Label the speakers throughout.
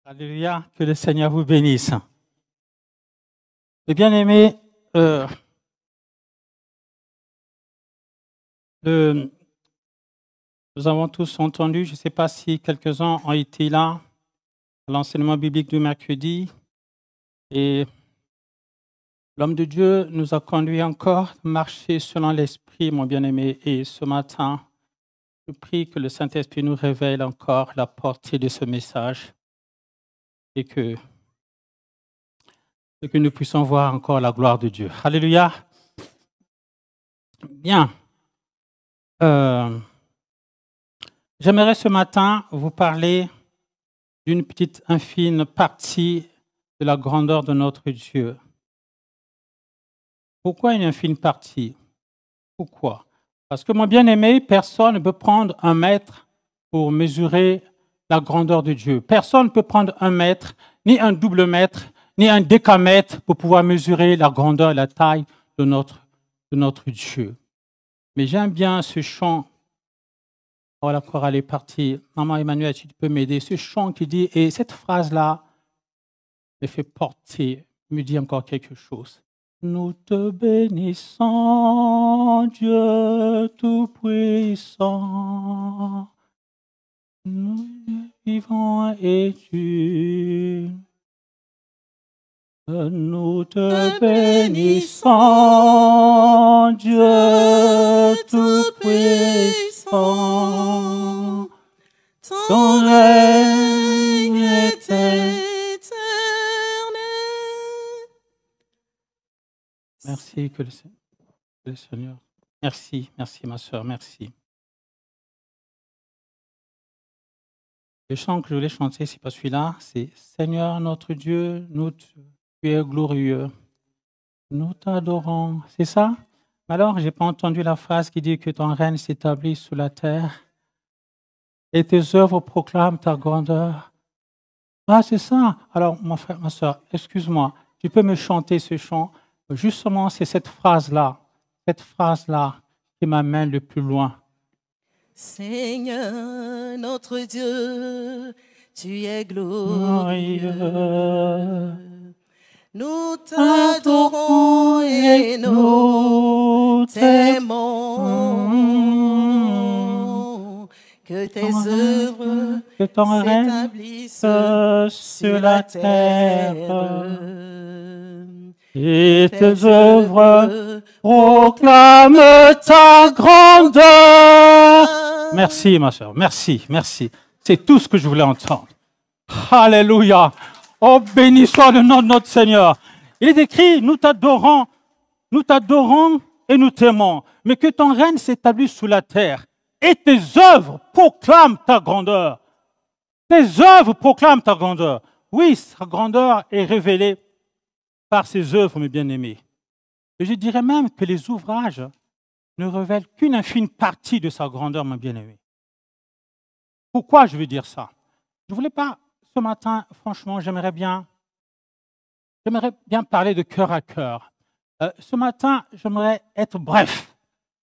Speaker 1: Alléluia, que le Seigneur vous bénisse. Et bien-aimés, nous avons tous entendu, je ne sais pas si quelques-uns ont été là, à l'enseignement biblique du mercredi, et l'homme de Dieu nous a conduit encore à marcher selon l'Esprit, mon bien-aimé, et ce matin, je prie que le Saint-Esprit nous révèle encore la portée de ce message et que nous puissions voir encore la gloire de Dieu. Alléluia. Bien. J'aimerais ce matin vous parler d'une petite infime partie de la grandeur de notre Dieu. Pourquoi une infime partie? Pourquoi? Parce que, mon bien-aimé, personne ne peut prendre un mètre pour mesurer la grandeur de Dieu. Personne ne peut prendre un mètre, ni un double mètre, ni un décamètre pour pouvoir mesurer la grandeur et la taille de notre Dieu. Mais j'aime bien ce chant. Oh, la chorale est partie. Maman Emmanuel, si tu peux m'aider. Ce chant qui dit, et cette phrase-là me fait porter, me dit encore quelque chose. Nous te bénissons, Dieu Tout-Puissant. Nous vivons et tu. Nous te bénissons, Dieu Tout-Puissant. Ton règne est éternel. Merci que le Seigneur. Merci ma soeur, merci. Le chant que je voulais chanter, c'est pas celui-là, c'est Seigneur notre Dieu, tu es glorieux. Nous t'adorons. C'est ça? Alors, j'ai pas entendu la phrase qui dit que ton règne s'établit sous la terre et tes œuvres proclament ta grandeur. Ah, c'est ça. Alors, mon frère, ma soeur, excuse-moi, tu peux me chanter ce chant. Justement, c'est cette phrase-là qui m'amène le plus loin.
Speaker 2: Seigneur, notre Dieu, tu es glorieux. Nous t'adorons et nous t'aimons. Que tes œuvres s'établissent sur la terre.
Speaker 1: Et tes œuvres proclament ta grandeur. Merci, ma soeur. Merci. C'est tout ce que je voulais entendre. Alléluia. Oh, béni soit le nom de notre Seigneur. Il est écrit, nous t'adorons et nous t'aimons. Mais que ton règne s'établisse sous la terre. Et tes œuvres proclament ta grandeur. Tes œuvres proclament ta grandeur. Oui, sa grandeur est révélée par ses œuvres, mes bien-aimés. Et je dirais même que les ouvrages ne révèlent qu'une infime partie de sa grandeur, mon bien-aimé. Pourquoi je veux dire ça? Je ne voulais pas, ce matin, franchement, j'aimerais bien parler de cœur à cœur. Ce matin, j'aimerais être bref,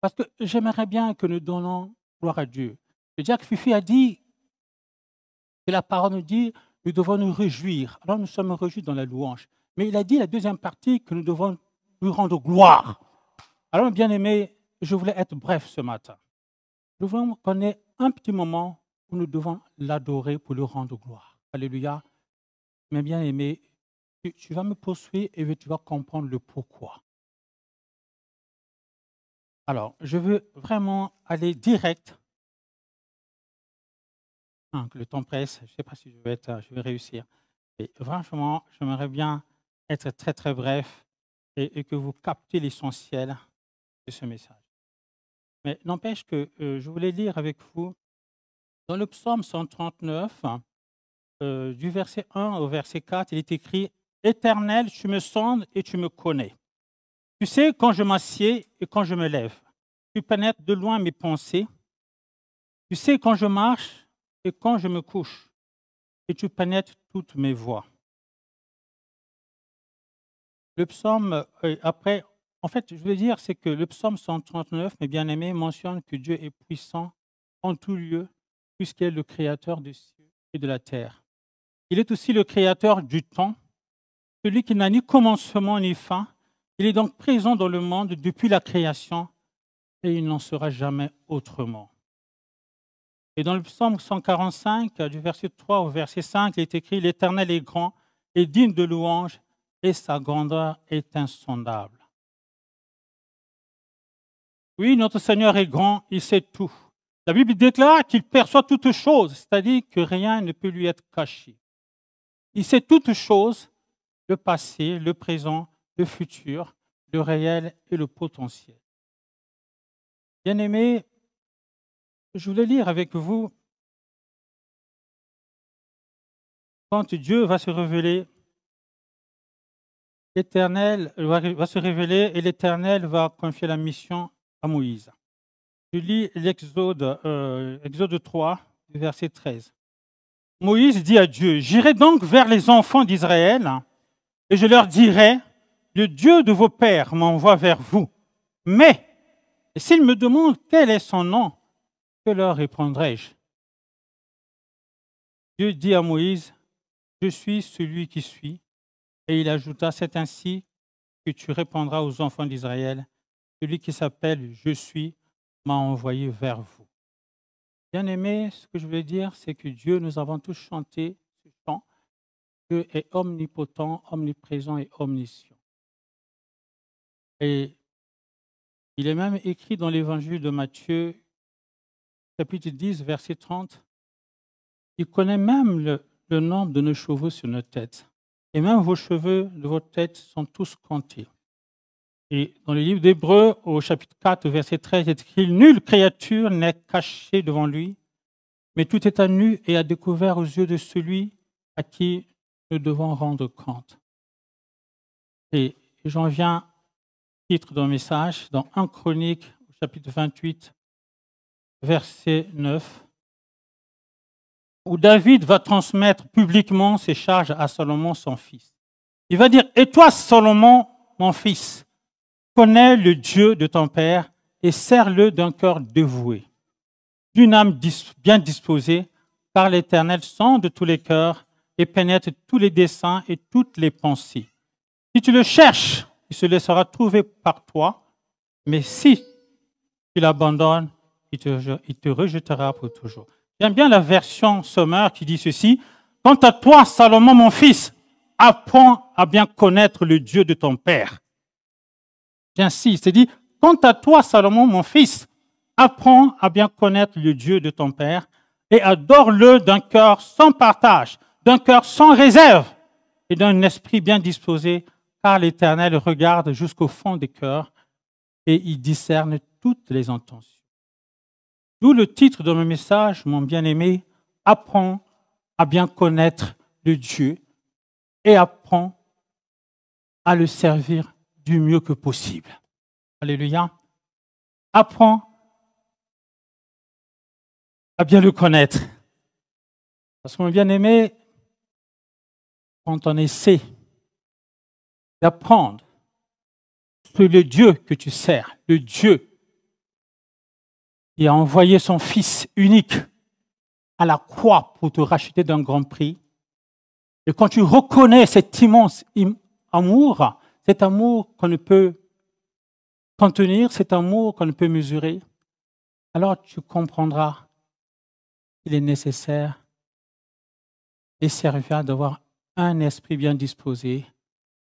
Speaker 1: parce que j'aimerais bien que nous donnons gloire à Dieu. Et Jacques Fifi a dit, que la parole nous dit, nous devons nous réjouir. Alors nous sommes réjouis dans la louange. Mais il a dit la deuxième partie que nous devons lui rendre gloire. Alors, bien aimé, je voulais être bref ce matin. Nous voulons qu'on ait un petit moment où nous devons l'adorer pour lui rendre gloire. Alléluia. Mais bien aimé, tu vas me poursuivre et tu vas comprendre le pourquoi. Alors, je veux vraiment aller direct. Le temps presse, je ne sais pas si je vais réussir. Et franchement, j'aimerais bien être très très bref et que vous captez l'essentiel de ce message. Mais n'empêche que je voulais lire avec vous dans le psaume 139, du verset 1 au verset 4, il est écrit « Éternel, tu me sondes et tu me connais. Tu sais quand je m'assieds et quand je me lève. Tu pénètres de loin mes pensées. Tu sais quand je marche et quand je me couche. Et tu pénètres toutes mes voies. » Le psaume, après, en fait, je veux dire, c'est que le psaume 139, mes bien-aimés, mentionne que Dieu est puissant en tout lieu, puisqu'il est le créateur des cieux et de la terre. Il est aussi le créateur du temps, celui qui n'a ni commencement ni fin. Il est donc présent dans le monde depuis la création et il n'en sera jamais autrement. Et dans le psaume 145, du verset 3 au verset 5, il est écrit « L'Éternel est grand et digne de louange et sa grandeur est insondable. » Oui, notre Seigneur est grand, il sait tout. La Bible déclare qu'il perçoit toutes choses, c'est-à-dire que rien ne peut lui être caché. Il sait toutes choses, le passé, le présent, le futur, le réel et le potentiel. Bien-aimés, je voulais lire avec vous, quand Dieu va se révéler, l'Éternel va se révéler et l'Éternel va confier la mission à Moïse. Je lis l'Exode Exode 3, verset 13. Moïse dit à Dieu, « J'irai donc vers les enfants d'Israël et je leur dirai, le Dieu de vos pères m'envoie vers vous. Mais s'ils me demandent quel est son nom, que leur répondrai-je? » Dieu dit à Moïse, « Je suis celui qui suis. » Et il ajouta, « C'est ainsi que tu répondras aux enfants d'Israël. Celui qui s'appelle « Je suis » m'a envoyé vers vous. » Bien-aimés, ce que je veux dire, c'est que Dieu, nous avons tous chanté ce chant. Dieu est omnipotent, omniprésent et omniscient. Et il est même écrit dans l'évangile de Matthieu, chapitre 10, verset 30, il connaît même le nombre de nos cheveux sur nos têtes. Et même vos cheveux de votre tête sont tous comptés. Et dans le livre d'Hébreux, au chapitre 4, verset 13, il est écrit « Nulle créature n'est cachée devant lui, mais tout est à nu et à découvert aux yeux de celui à qui nous devons rendre compte. » Et j'en viens au titre d'un message, dans 1 Chronique, au chapitre 28, verset 9, où David va transmettre publiquement ses charges à Salomon, son fils. Il va dire « Et toi, Salomon, mon fils, connais le Dieu de ton père et sers-le d'un cœur dévoué, d'une âme bien disposée, car l'Éternel sonde tous les cœurs et pénètre tous les desseins et toutes les pensées. Si tu le cherches, il se laissera trouver par toi, mais si tu l'abandonnes, il te rejettera pour toujours. » J'aime bien la version Sommer qui dit ceci. « Quant à toi, Salomon, mon fils, apprends à bien connaître le Dieu de ton père. » J'insiste, il dit, « Quant à toi, Salomon, mon fils, apprends à bien connaître le Dieu de ton père et adore-le d'un cœur sans partage, d'un cœur sans réserve et d'un esprit bien disposé, car l'Éternel regarde jusqu'au fond des cœurs et il discerne toutes les intentions. » D'où le titre de mon message, mon bien-aimé, « Apprends à bien connaître le Dieu et apprends à le servir du mieux que possible. » Alléluia. Apprends à bien le connaître. Parce que mon bien-aimé, quand on essaie d'apprendre sur le Dieu que tu sers, le Dieu qui a envoyé son Fils unique à la croix pour te racheter d'un grand prix, et quand tu reconnais cet immense amour, cet amour qu'on ne peut contenir, cet amour qu'on ne peut mesurer, alors tu comprendras qu'il est nécessaire et servir d'avoir un esprit bien disposé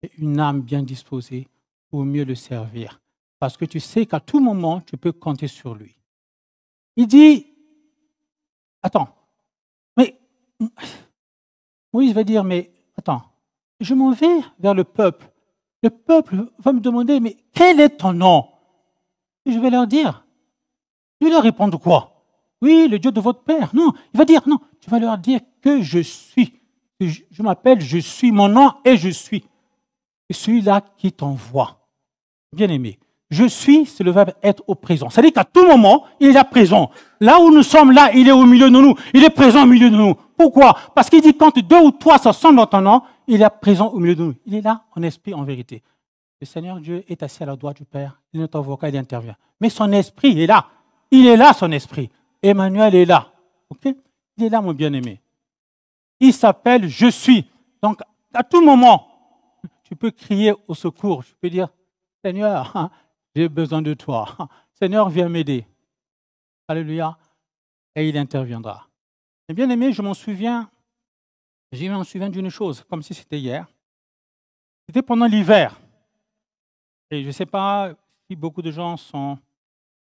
Speaker 1: et une âme bien disposée pour mieux le servir. Parce que tu sais qu'à tout moment, tu peux compter sur lui. Il dit, attends, mais Moïse va dire, mais attends, je m'en vais vers le peuple. Le peuple va me demander, mais quel est ton nom? Et je vais leur dire. Je vais leur répondre quoi? Oui, le Dieu de votre père. Non, il va dire, non, tu vas leur dire que je suis. Je m'appelle, je suis, mon nom est je suis. Et celui-là qui t'envoie. Bien aimé. Je suis, c'est le verbe être au présent. C'est-à-dire qu'à tout moment, il est là présent. Là où nous sommes là, il est au milieu de nous. Il est présent au milieu de nous. Pourquoi? Parce qu'il dit quand 2 ou 3 s'assemblent dans ton nom, il est présent au milieu de nous. Il est là en esprit, en vérité. Le Seigneur Dieu est assis à la droite du Père. Il est notre avocat, il intervient. Mais son esprit est là. Il est là, son esprit. Emmanuel est là. Ok? Il est là, mon bien-aimé. Il s'appelle Je suis. Donc, à tout moment, tu peux crier au secours. Tu peux dire, Seigneur, j'ai besoin de toi. Seigneur, viens m'aider. Alléluia. Et il interviendra. Et bien aimé, je m'en souviens d'une chose, comme si c'était hier. C'était pendant l'hiver. Et je ne sais pas si beaucoup de gens sont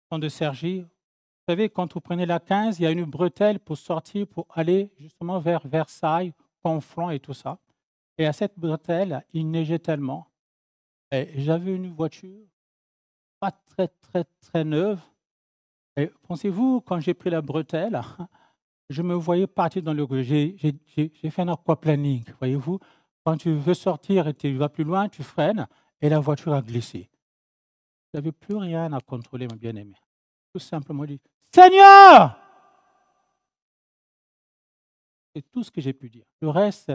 Speaker 1: de Cergy. Vous savez, quand vous prenez la 15, il y a une bretelle pour sortir, pour aller justement vers Versailles, Conflans et tout ça. Et à cette bretelle, il neigeait tellement. Et j'avais une voiture, pas très neuve. Et pensez-vous, quand j'ai pris la bretelle, je me voyais partir dans le rue. J'ai fait un aquaplaning, voyez-vous. Quand tu veux sortir et tu vas plus loin, tu freines et la voiture a glissé. Je n'avais plus rien à contrôler, mon bien-aimé. Tout simplement dit, Seigneur! C'est tout ce que j'ai pu dire. Le reste,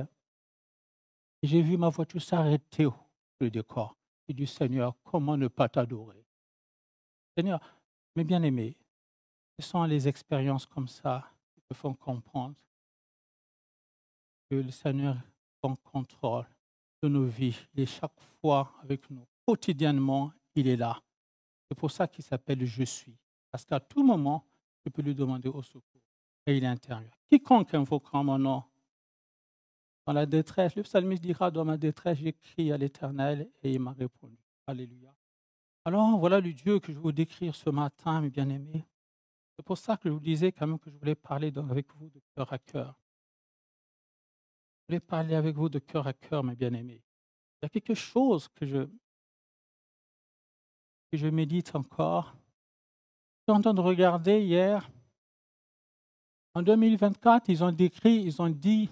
Speaker 1: j'ai vu ma voiture s'arrêter au décor. J'ai dit, Seigneur, comment ne pas t'adorer? Seigneur, mes bien-aimés, ce sont les expériences comme ça qui me font comprendre que le Seigneur est en contrôle de nos vies. Il est chaque fois avec nous. Quotidiennement, il est là. C'est pour ça qu'il s'appelle Je suis. Parce qu'à tout moment, je peux lui demander au secours. Et il intervient. Quiconque invoquera mon nom dans la détresse, le psalmiste dira, dans ma détresse, j'ai crié à l'Éternel et il m'a répondu. Alléluia. Alors, voilà le Dieu que je veux décrire ce matin, mes bien-aimés. C'est pour ça que je vous disais quand même que je voulais parler avec vous de cœur à cœur. Je voulais parler avec vous de cœur à cœur, mes bien-aimés. Il y a quelque chose que je médite encore. Je suis en train de regarder hier. En 2024, ils ont dit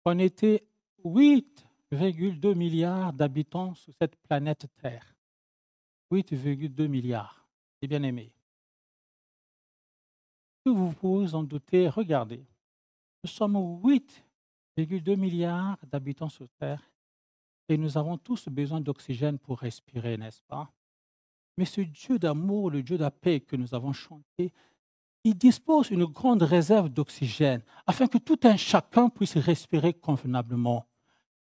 Speaker 1: qu'on était 8,2 milliards d'habitants sur cette planète Terre. 8,2 milliards. C'est bien aimé. Si vous pouvez en douter, regardez. Nous sommes 8,2 milliards d'habitants sur Terre et nous avons tous besoin d'oxygène pour respirer, n'est-ce pas? Mais ce Dieu d'amour, le Dieu de la paix que nous avons chanté, il dispose d'une grande réserve d'oxygène afin que tout un chacun puisse respirer convenablement.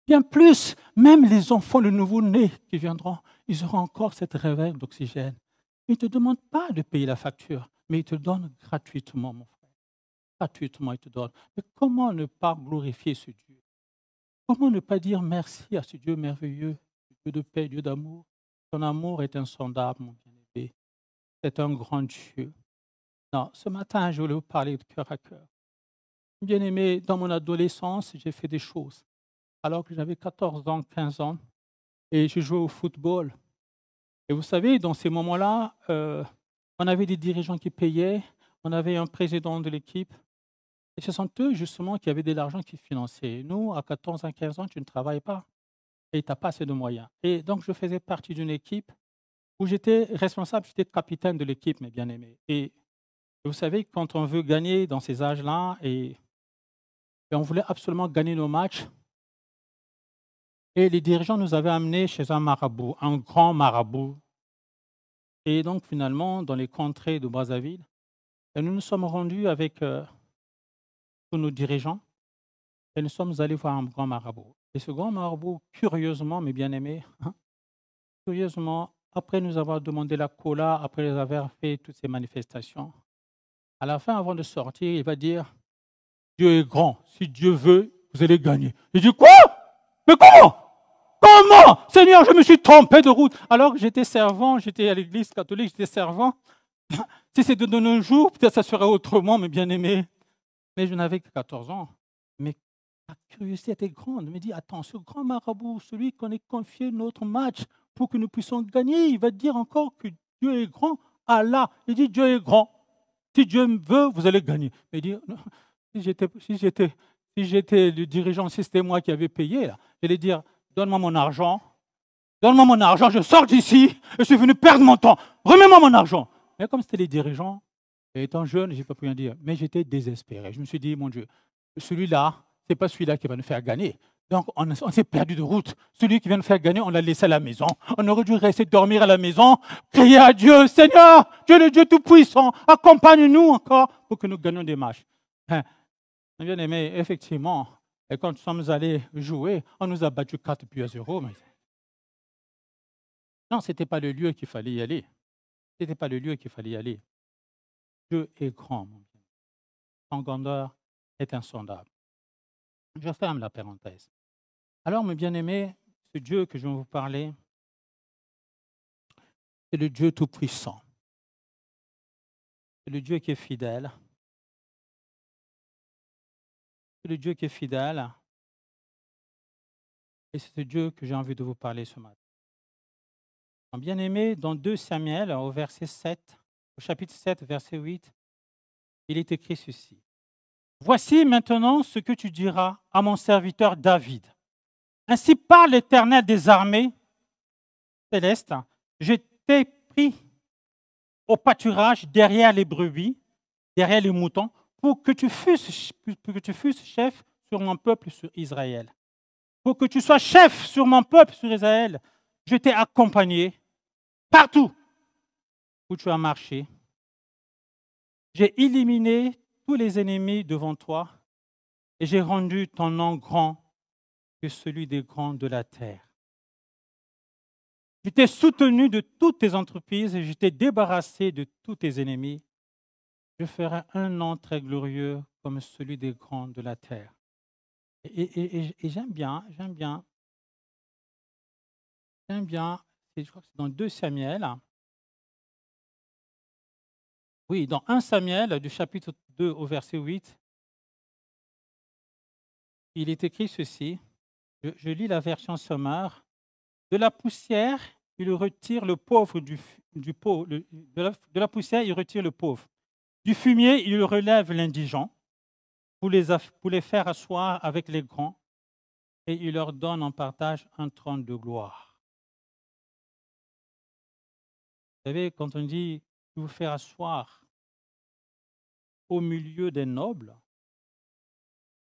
Speaker 1: Bien plus, même les enfants, le nouveau-né qui viendront, ils auront encore cette réserve d'oxygène. Il ne te demande pas de payer la facture, mais il te donne gratuitement, mon frère. Gratuitement, il te donne. Mais comment ne pas glorifier ce Dieu? Comment ne pas dire merci à ce Dieu merveilleux, Dieu de paix, Dieu d'amour? Son amour est insondable, mon bien-aimé. C'est un grand Dieu. Non, ce matin, je voulais vous parler de cœur à cœur. Bien-aimé, dans mon adolescence, j'ai fait des choses. Alors que j'avais 14 ans, 15 ans, et je jouais au football. Et vous savez, dans ces moments-là, on avait des dirigeants qui payaient, on avait un président de l'équipe, et ce sont eux, justement, qui avaient de l'argent qui finançaient. Nous, à 14 ans, 15 ans, tu ne travailles pas, et tu n'as pas assez de moyens. Et donc, je faisais partie d'une équipe où j'étais responsable, j'étais capitaine de l'équipe, mes bien-aimés. Et vous savez, quand on veut gagner dans ces âges-là, et on voulait absolument gagner nos matchs, et les dirigeants nous avaient amenés chez un marabout, un grand marabout. Et donc, finalement, dans les contrées de Brazzaville, nous nous sommes rendus avec tous nos dirigeants et nous sommes allés voir un grand marabout. Et ce grand marabout, curieusement, mes bien-aimés, curieusement, après nous avoir demandé la cola, après nous avoir fait toutes ces manifestations, à la fin, avant de sortir, il va dire « Dieu est grand. Si Dieu veut, vous allez gagner. » Je dis « Quoi? Mais comment? Comment? Seigneur, je me suis trompé de route. » Alors que j'étais servant, j'étais à l'église catholique, j'étais servant. Si c'était de nos jours, peut-être ça serait autrement, mes bien-aimés. Mais je n'avais que 14 ans. Mais ma curiosité était grande. Je me dis, attends, ce grand marabout, celui qu'on est confié notre match pour que nous puissions gagner, il va dire encore que Dieu est grand. Allah, il dit Dieu est grand. Si Dieu veut, vous allez gagner. Mais il dit, non, si j'étais le dirigeant, si c'était moi qui avais payé, là, j'allais dire, donne-moi mon argent, je sors d'ici, je suis venu perdre mon temps, remets-moi mon argent. Mais comme c'était les dirigeants, et étant jeune, je n'ai pas pu rien dire, mais j'étais désespéré. Je me suis dit, mon Dieu, celui-là, ce n'est pas celui-là qui va nous faire gagner. Donc, on s'est perdu de route. Celui qui vient nous faire gagner, on l'a laissé à la maison. On aurait dû rester dormir à la maison, crier à Dieu, Seigneur, Dieu le Dieu Tout-Puissant, accompagne-nous encore pour que nous gagnions des matchs. Bien aimé, effectivement, Et quand nous sommes allés jouer, on nous a battu 4-0. Mais... Non, ce n'était pas le lieu qu'il fallait y aller. Ce n'était pas le lieu qu'il fallait y aller. Dieu est grand, mon bien. Son grandeur est insondable. Je ferme la parenthèse. Alors, mes bien-aimés, ce Dieu que je vais vous parler, c'est le Dieu Tout-Puissant. C'est le Dieu qui est fidèle. C'est le Dieu qui est fidèle. Et c'est ce Dieu que j'ai envie de vous parler ce matin. Bien-aimé, dans 2 Samuel, au verset 7, au chapitre 7, verset 8, il est écrit ceci. Voici maintenant ce que tu diras à mon serviteur David. Ainsi parle l'Éternel des armées célestes. Je t'ai pris au pâturage derrière les brebis, derrière les moutons, pour que tu fusses chef sur mon peuple, sur Israël. Pour que tu sois chef sur mon peuple, sur Israël. Je t'ai accompagné partout où tu as marché. J'ai éliminé tous les ennemis devant toi et j'ai rendu ton nom grand que celui des grands de la terre. Je t'ai soutenu de toutes tes entreprises et je t'ai débarrassé de tous tes ennemis. Je ferai un nom très glorieux comme celui des grands de la terre. Et j'aime bien, je crois que c'est dans 2 Samuel. Oui, dans 1 Samuel, du chapitre 2 au verset 8, il est écrit ceci. Je lis la version sommaire. De la poussière, il retire le pauvre du pauvre. De la poussière, il retire le pauvre. Du fumier, il relève l'indigent pour les faire asseoir avec les grands et il leur donne en partage un trône de gloire. Vous savez, quand on dit vous faire asseoir au milieu des nobles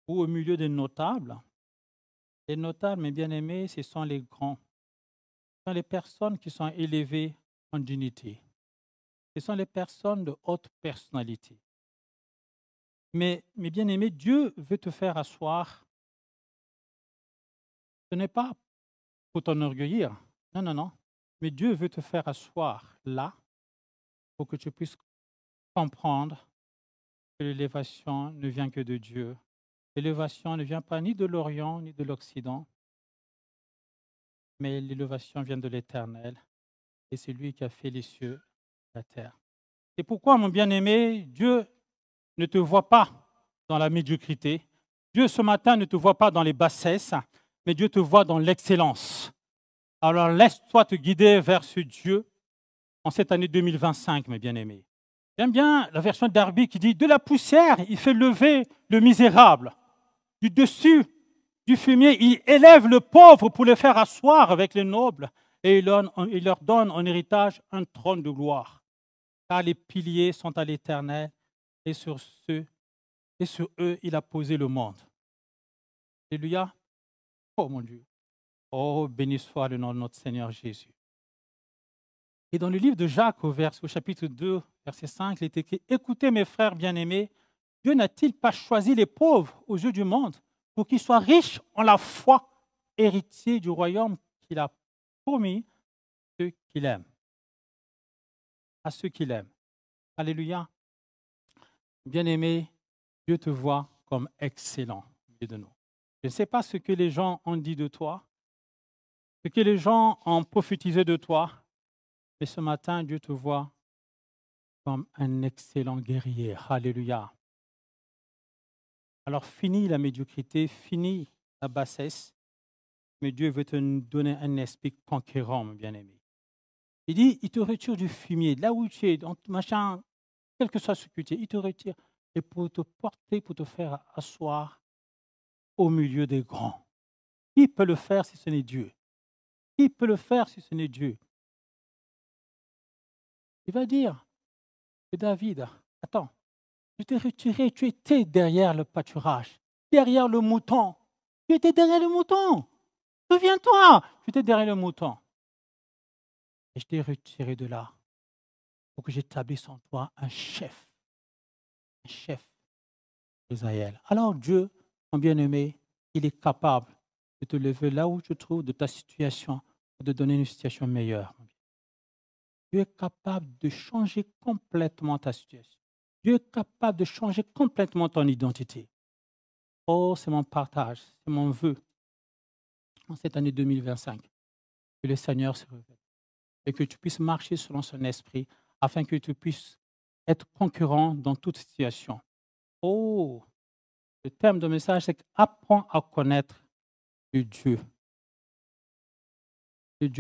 Speaker 1: ou au milieu des notables, les notables, mes bien-aimés, ce sont les grands. Ce sont les personnes qui sont élevées en dignité. Ce sont les personnes de haute personnalité. Mais, mes bien-aimés, Dieu veut te faire asseoir. Ce n'est pas pour t'enorgueillir. Non, non, non. Mais Dieu veut te faire asseoir là pour que tu puisses comprendre que l'élévation ne vient que de Dieu. L'élévation ne vient pas ni de l'Orient ni de l'Occident, mais l'élévation vient de l'Éternel. Et c'est lui qui a fait les cieux et la terre. C'est pourquoi, mon bien-aimé, Dieu ne te voit pas dans la médiocrité. Dieu, ce matin, ne te voit pas dans les bassesses, mais Dieu te voit dans l'excellence. Alors, laisse-toi te guider vers ce Dieu en cette année 2025, mes bien-aimés. J'aime bien la version d'Arby qui dit « De la poussière, il fait lever le misérable. Du dessus du fumier, il élève le pauvre pour le faire asseoir avec les nobles et il leur donne en héritage un trône de gloire. Car les piliers sont à l'Éternel et sur eux, il a posé le monde. » Alléluia. Oh mon Dieu. Oh, béni soit le nom de notre Seigneur Jésus. Et dans le livre de Jacques, au chapitre 2, verset 5, il est écrit « Écoutez mes frères bien-aimés, Dieu n'a-t-il pas choisi les pauvres aux yeux du monde pour qu'ils soient riches en la foi, héritiers du royaume qu'il a promis à ceux qu'il aime. » À ceux qu'il aime. Alléluia. Bien-aimé, Dieu te voit comme excellent au milieu de nous. Je ne sais pas ce que les gens ont dit de toi, ce que les gens ont prophétisé de toi, mais ce matin, Dieu te voit comme un excellent guerrier. Alléluia. Alors, finis la médiocrité, finis la bassesse, mais Dieu veut te donner un esprit conquérant, mon bien-aimé. Il dit, il te retire du fumier, là où tu es, dans machin, quel que soit ce que tu es, il te retire et pour te porter, pour te faire asseoir au milieu des grands. Qui peut le faire si ce n'est Dieu? Qui peut le faire si ce n'est Dieu? Il va dire, c'est David, attends, je t'ai retiré, tu étais derrière le pâturage, derrière le mouton. Tu étais derrière le mouton. Souviens-toi, tu étais derrière le mouton. Et je t'ai retiré de là pour que j'établisse en toi un chef d'Israël. Alors Dieu, mon bien-aimé, il est capable de te lever là où tu te trouves de ta situation, de donner une situation meilleure. Dieu est capable de changer complètement ta situation. Dieu est capable de changer complètement ton identité. Oh, c'est mon partage, c'est mon vœu en cette année 2025. Que le Seigneur se révèle et que tu puisses marcher selon son esprit afin que tu puisses être concurrent dans toute situation. Oh, le thème de message, c'est apprends à connaître le Dieu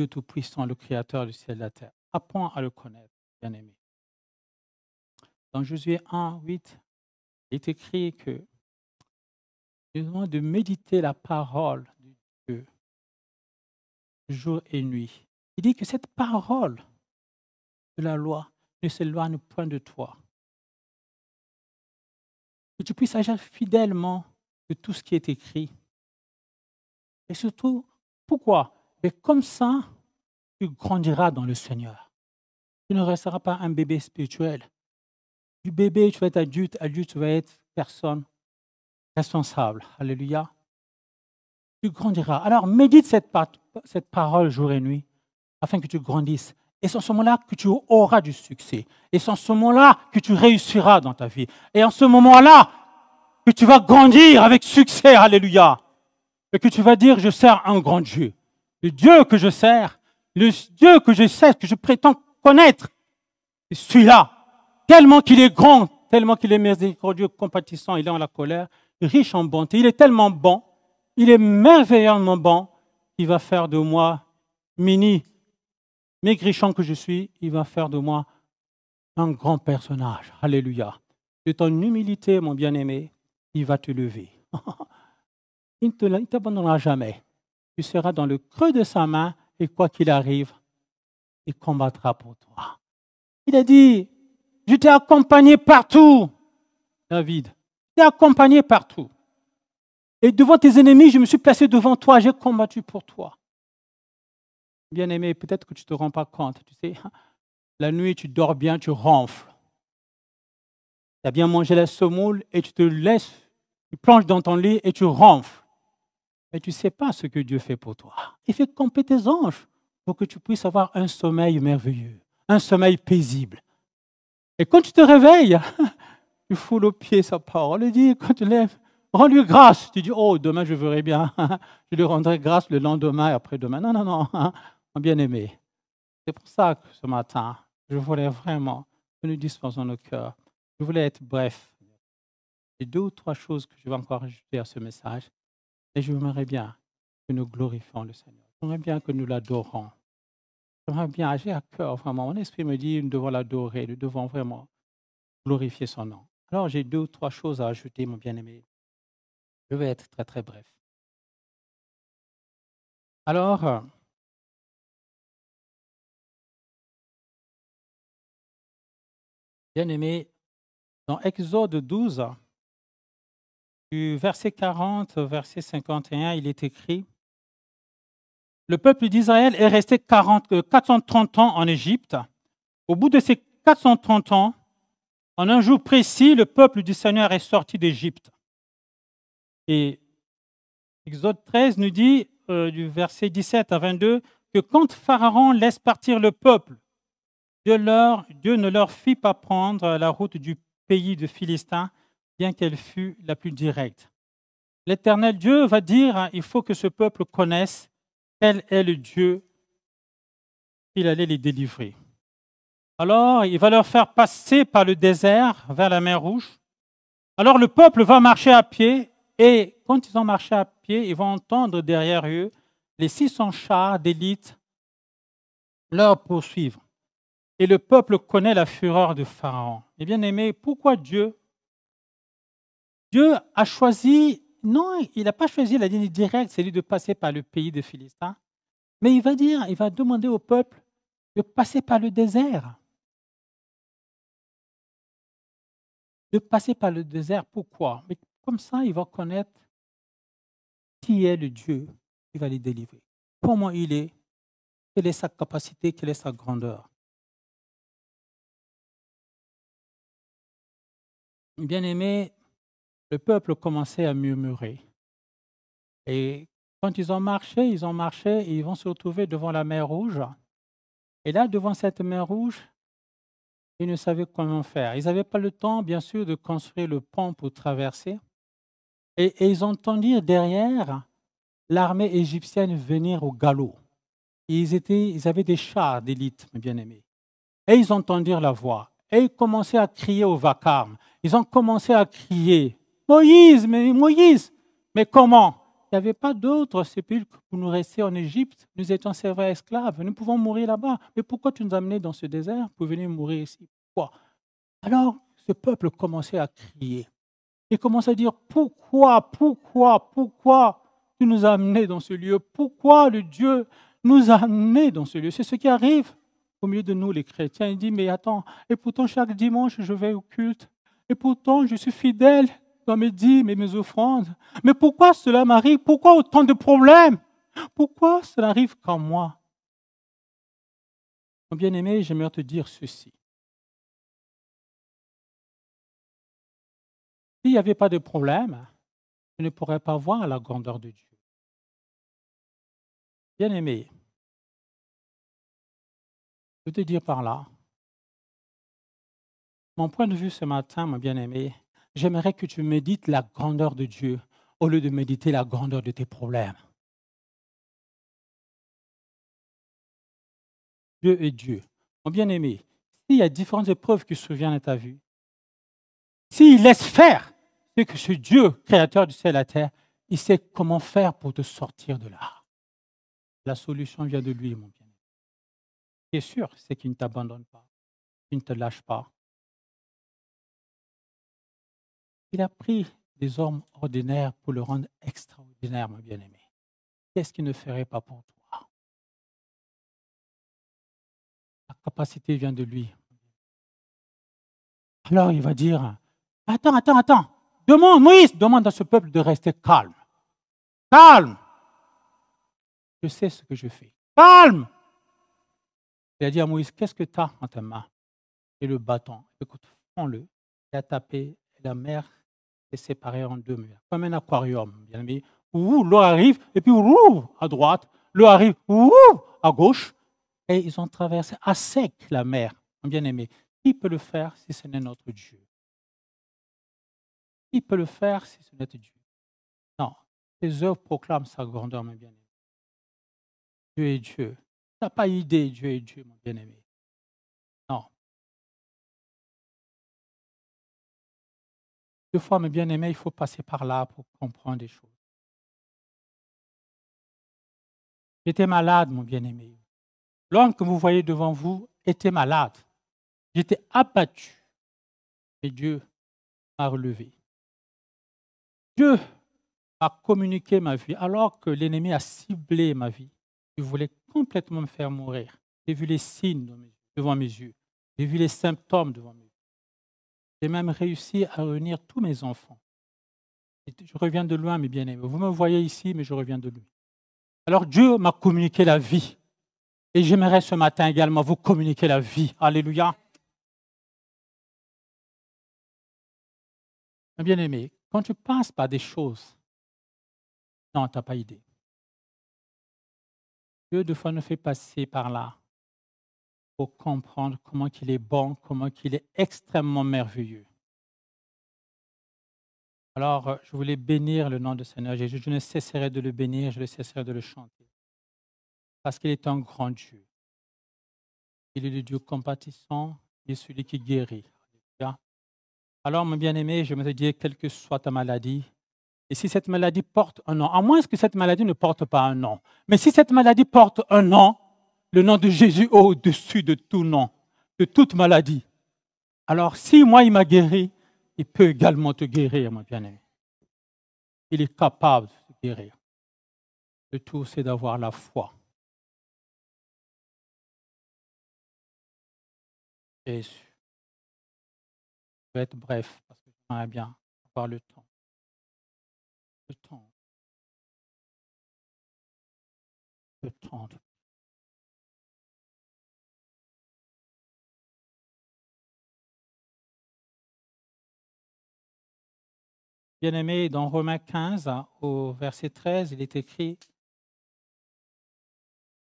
Speaker 1: Tout-Puissant, le Créateur du ciel et de la terre. Apprends à le connaître, bien-aimé. Dans Josué 1, 8, il est écrit que nous devons de méditer la parole de Dieu jour et nuit. Il dit que cette parole de la loi ne s'éloigne point de toi. Que tu puisses agir fidèlement de tout ce qui est écrit. Et surtout, pourquoi? Mais comme ça, tu grandiras dans le Seigneur. Tu ne resteras pas un bébé spirituel. Du bébé, tu vas être adulte, adulte, tu vas être personne responsable. Alléluia. Tu grandiras. Alors, médite cette parole jour et nuit afin que tu grandisses. Et c'est en ce moment-là que tu auras du succès. Et c'est en ce moment-là que tu réussiras dans ta vie. Et en ce moment-là que tu vas grandir avec succès. Alléluia. Et que tu vas dire, je sers un grand Dieu. Le Dieu que je sers, le Dieu que je sais, que je prétends connaître, c'est celui-là. Tellement qu'il est grand, tellement qu'il est miséricordieux, compatissant, il est en la colère, riche en bonté. Il est tellement bon, il est merveilleusement bon, il va faire de moi, maigrichon que je suis, il va faire de moi un grand personnage. Alléluia. De ton humilité, mon bien-aimé, il va te lever. Il ne t'abandonnera jamais. Tu seras dans le creux de sa main et quoi qu'il arrive, il combattra pour toi. Il a dit, je t'ai accompagné partout, David. Je t'ai accompagné partout. Et devant tes ennemis, je me suis placé devant toi, j'ai combattu pour toi. Bien-aimé, peut-être que tu ne te rends pas compte. Tu sais, la nuit, tu dors bien, tu ronfles. Tu as bien mangé la semoule et tu te laisses, tu plonges dans ton lit et tu ronfles. Mais tu ne sais pas ce que Dieu fait pour toi. Il fait camper tes anges pour que tu puisses avoir un sommeil merveilleux, un sommeil paisible. Et quand tu te réveilles, tu foules aux pieds sa parole et dis, quand tu lèves, rends-lui grâce. Tu dis, oh, demain je verrai bien. Je lui rendrai grâce le lendemain et après-demain. Non, non, non, mon bien-aimé. C'est pour ça que ce matin, je voulais vraiment que nous disposons nos cœurs. Je voulais être bref. Il y a 2 ou 3 choses que je vais encore ajouter à ce message. Et j'aimerais bien que nous glorifions le Seigneur. J'aimerais bien que nous l'adorons. J'aimerais bien agir à cœur, vraiment. Mon esprit me dit, nous devons l'adorer, nous devons vraiment glorifier son nom. Alors, j'ai 2 ou 3 choses à ajouter, mon bien-aimé. Je vais être très, très bref. Alors, bien-aimé, dans Exode 12, du verset 40 au verset 51, il est écrit, le peuple d'Israël est resté 430 ans en Égypte. Au bout de ces 430 ans, en un jour précis, le peuple du Seigneur est sorti d'Égypte. Et Exode 13 nous dit, du verset 17 à 22, que quand Pharaon laisse partir le peuple, Dieu ne leur fit pas prendre la route du pays de Philistins, bien qu'elle fût la plus directe. L'Éternel Dieu va dire, il faut que ce peuple connaisse quel est le Dieu qu'il allait les délivrer. Alors, il va leur faire passer par le désert vers la mer Rouge. Alors, le peuple va marcher à pied et quand ils ont marché à pied, ils vont entendre derrière eux les 600 chars d'élite leur poursuivre. Et le peuple connaît la fureur de Pharaon. Et bien aimé, pourquoi Dieu a choisi, non, il n'a pas choisi la ligne directe, c'est lui de passer par le pays des Philistins, mais il va demander au peuple de passer par le désert. De passer par le désert, pourquoi? Mais comme ça, il va connaître qui est le Dieu qui va les délivrer. Comment il est, quelle est sa capacité, quelle est sa grandeur. Bien aimé, le peuple commençait à murmurer. Et quand ils ont marché, et ils vont se retrouver devant la mer Rouge. Et là, devant cette mer Rouge, ils ne savaient comment faire. Ils n'avaient pas le temps, bien sûr, de construire le pont pour traverser. Et ils entendirent derrière l'armée égyptienne venir au galop. Et ils avaient des chars d'élite, mes bien-aimés. Et ils entendirent la voix. Et ils commençaient à crier au vacarme. Ils ont commencé à crier, Moïse, mais Moïse, mais comment? Il n'y avait pas d'autre sépulcre pour nous rester en Égypte. Nous étions servants esclaves. Nous pouvons mourir là-bas. Mais pourquoi tu nous as amenés dans ce désert pour venir mourir ici? Pourquoi? Alors, ce peuple commençait à crier. Il commençait à dire, pourquoi tu nous as amenés dans ce lieu? Pourquoi le Dieu nous a amenés dans ce lieu? C'est ce qui arrive au milieu de nous, les chrétiens. Il dit, mais attends, et pourtant chaque dimanche, je vais au culte. Et pourtant, je suis fidèle dans mes dîmes et mes offrandes. Mais pourquoi cela m'arrive? Pourquoi autant de problèmes? Pourquoi cela arrive qu'en moi? Mon bien-aimé, j'aimerais te dire ceci. S'il n'y avait pas de problème, je ne pourrais pas voir la grandeur de Dieu. Bien-aimé, je veux te dire par là, mon point de vue ce matin, mon bien-aimé, j'aimerais que tu médites la grandeur de Dieu au lieu de méditer la grandeur de tes problèmes. Dieu est Dieu. Mon bien-aimé, s'il y a différentes épreuves qui surviennent à ta vie, s'il laisse faire, c'est que ce Dieu, créateur du ciel et de la terre, il sait comment faire pour te sortir de là. La solution vient de lui, mon bien-aimé. Ce qui est sûr, c'est qu'il ne t'abandonne pas, qu'il ne te lâche pas. Il a pris des hommes ordinaires pour le rendre extraordinaire, mon bien-aimé. Qu'est-ce qu'il ne ferait pas pour toi? La capacité vient de lui. Alors il va dire, attends, demande, Moïse, demande à ce peuple de rester calme. Calme. Je sais ce que je fais. Calme. Il a dit à Moïse, qu'est-ce que tu as en ta main? Et le bâton. Écoute, prends-le. Il a tapé, et la mer est séparée en deux mers, comme un aquarium, bien aimé, où l'eau arrive, et puis à droite, l'eau arrive à gauche, et ils ont traversé à sec la mer, bien aimé. Qui peut le faire si ce n'est notre Dieu? Qui peut le faire si ce n'est Dieu? Non, tes œuvres proclament sa grandeur, mon bien-aimé. Dieu est Dieu. Tu n'as pas idée, Dieu est Dieu, mon bien-aimé. Non. Deux fois, mes bien-aimés, il faut passer par là pour comprendre des choses. J'étais malade, mon bien-aimé. L'homme que vous voyez devant vous était malade. J'étais abattu. Et Dieu m'a relevé. Dieu a communiqué ma vie alors que l'ennemi a ciblé ma vie. Il voulait complètement me faire mourir. J'ai vu les signes devant mes yeux. J'ai vu les symptômes devant mes yeux. J'ai même réussi à réunir tous mes enfants. Je reviens de loin, mes bien-aimés. Vous me voyez ici, mais je reviens de loin. Alors Dieu m'a communiqué la vie. Et j'aimerais ce matin également vous communiquer la vie. Alléluia. Mes bien-aimés, quand tu passes par des choses, non, tu n'as pas idée. Dieu, de fois, nous fait passer par là pour comprendre comment il est bon, comment il est extrêmement merveilleux. Alors, je voulais bénir le nom du Seigneur Jésus. Je ne cesserai de le bénir, je ne cesserai de le chanter. Parce qu'il est un grand Dieu. Il est le Dieu compatissant, il est celui qui guérit. Alors, mon bien-aimé, je me suis dit, quelle que soit ta maladie, et si cette maladie porte un nom, à moins que cette maladie ne porte pas un nom, mais si cette maladie porte un nom, le nom de Jésus est au-dessus de tout nom, de toute maladie. Alors, si moi, il m'a guéri, il peut également te guérir, mon bien-aimé. Il est capable de te guérir. Le tout, c'est d'avoir la foi. Jésus. Je vais être bref, parce que j'aimerais bien avoir le temps. Le temps. Le temps. Bien-aimé, dans Romains 15, au verset 13, il est écrit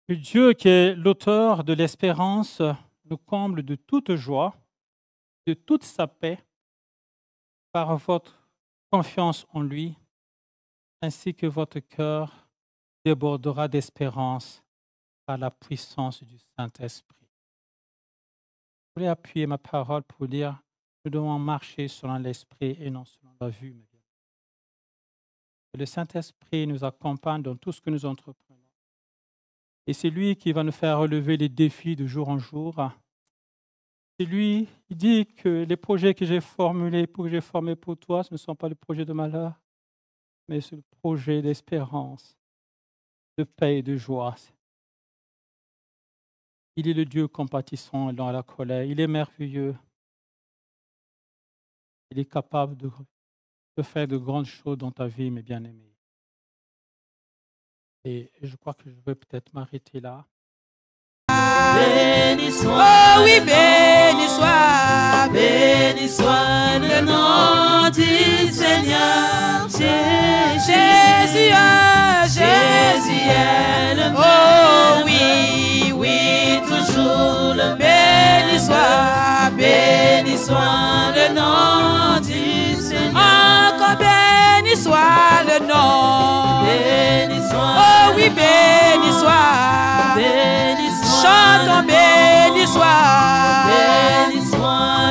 Speaker 1: que Dieu, qui est l'auteur de l'espérance, nous comble de toute joie, de toute sa paix, par votre confiance en lui, ainsi que votre cœur débordera d'espérance par la puissance du Saint-Esprit. Je voulais appuyer ma parole pour dire nous devons marcher selon l'Esprit et non selon la vue. Que le Saint-Esprit nous accompagne dans tout ce que nous entreprenons. Et c'est lui qui va nous faire relever les défis de jour en jour. C'est lui qui dit que les projets que j'ai formulés, que j'ai formés pour toi, ce ne sont pas les projets de malheur, mais c'est le projet d'espérance, de paix et de joie. Il est le Dieu compatissant dans la colère. Il est merveilleux. Il est capable de faire de grandes choses dans ta vie, mes bien-aimés. Et je crois que je vais peut-être m'arrêter là.
Speaker 2: Béni soit, oh oui, béni soit le nom du Seigneur. Jésus est le même. Oh oui, oui, toujours le béni soit le nom du Seigneur. Encore béni soit le nom. Béni soit. Oh oui, béni soit. Béni soit. Chantons béni soit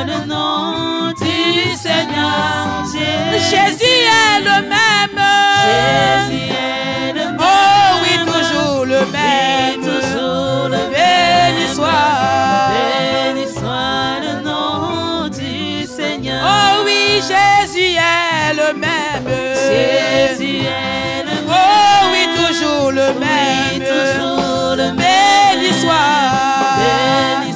Speaker 2: le nom du Seigneur. Jésus est le même. Jésus est le même. Oh oui, toujours le même. Oui, toujours le même. Béni soit le nom du Seigneur. Oh oui, Jésus est le même. Jésus est le même. Oh oui, toujours le même. Oui, toujours le même. Béni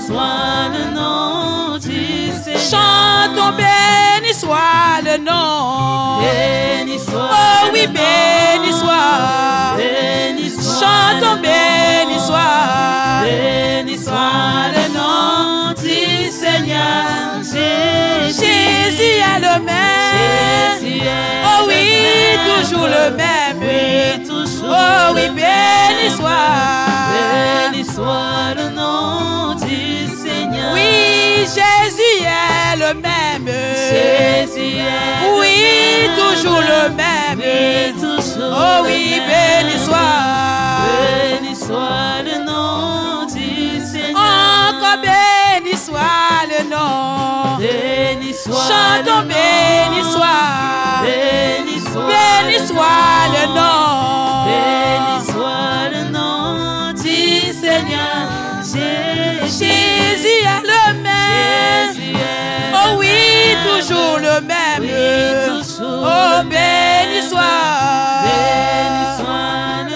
Speaker 2: soit le nom du Seigneur. Chantons béni soit le nom. Béni soit. Oh oui, béni soit. Béni soit. Chantons béni soit. Béni soit le nom du Seigneur. Jésus est le même. Jésus est oh oui, toujours le même. Oui, toujours. Oh oui, béni soit. Béni soit le nom du Seigneur. Oui, Jésus est le même. Jésus est oui, toujours le même. Oui, toujours. Oh oui, béni soit. Béni soit le nom du Seigneur. Encore béni soit le nom. Béni soit. Chantons béni soit. Béni soit. Béni soit le nom. Béni soit le nom du Seigneur. Jésus est le même. Oh oui, toujours le même. Oui, toujours. Oh béni soit.